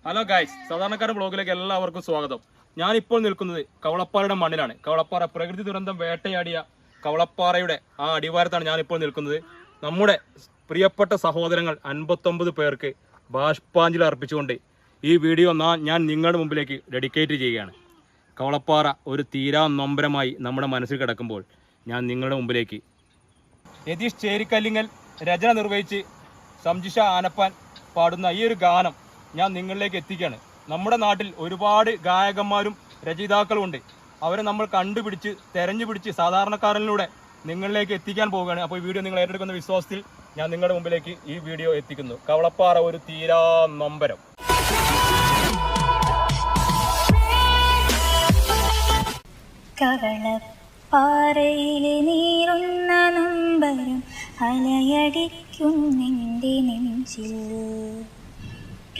Hello guys, സാധാരണക്കാരുടെ ബ്ലോഗിലേക്ക് എല്ലാവർക്കും സ്വാഗതം. ഞാനിപ്പോൾ നിൽക്കുന്നത് കവളപ്പാറയുടെ മണ്ണിലാണ്. കവളപ്പാറ പ്രകൃതി ദുരന്തം വേട്ടയാടിയ കവളപ്പാറയുടെ ആ അടിവാരത്താണ് ഞാനിപ്പോൾ നിൽക്കുന്നത്. നമ്മുടെ പ്രിയപ്പെട്ട സഹോദരങ്ങൾ 59 പേർക്ക് ബാഷ്പാഞ്ജലി അർപ്പിച്ചുകൊണ്ട് ഈ വീഡിയോ ഞാൻ നിങ്ങളുടെ മുമ്പിലേക്ക് ഡെഡിക്കേറ്റ് ചെയ്യുകയാണ്. കവളപ്പാറ ഒരു തീരാ നൊമ്പരമായി നമ്മുടെ മനസ്സിൽ കിടക്കുമ്പോൾ ഞാൻ നിങ്ങളുടെ മുമ്പിലേക്ക് യതീഷ് ചേരിക്കല്ലിങ്ങൽ രചന നിർവഹിച്ച് സംജിഷ ആനപ്പാൻ പാടുന്ന ഈ ഒരു ഗാനം ഞാൻ നിങ്ങളിലേക്ക് എത്തിക്കുകയാണ്. നമ്മുടെ നാട്ടിൽ ഒരുപാട് ഗായകന്മാരും രചയിതാക്കളും ഉണ്ട്. അവരെ നമ്മൾ കണ്ടുപിടിച്ച് തെരഞ്ഞുപിടിച്ച് സാധാരണക്കാരനിലൂടെ നിങ്ങളിലേക്ക് എത്തിക്കാൻ പോവുകയാണ്. അപ്പോൾ ഈ വീഡിയോ നിങ്ങൾ ഏറ്റെടുക്കുന്ന വിശ്വാസത്തിൽ ഞാൻ നിങ്ങളുടെ മുമ്പിലേക്ക് ഈ വീഡിയോ എത്തിക്കുന്നു. കവളപ്പാറ ഒരു തീരാ നൊമ്പരം. കവളപ്പാറയിലെ നീറുന്ന നൊമ്പരം അലയടിക്കും നിന്റെ നെഞ്ചിൽ.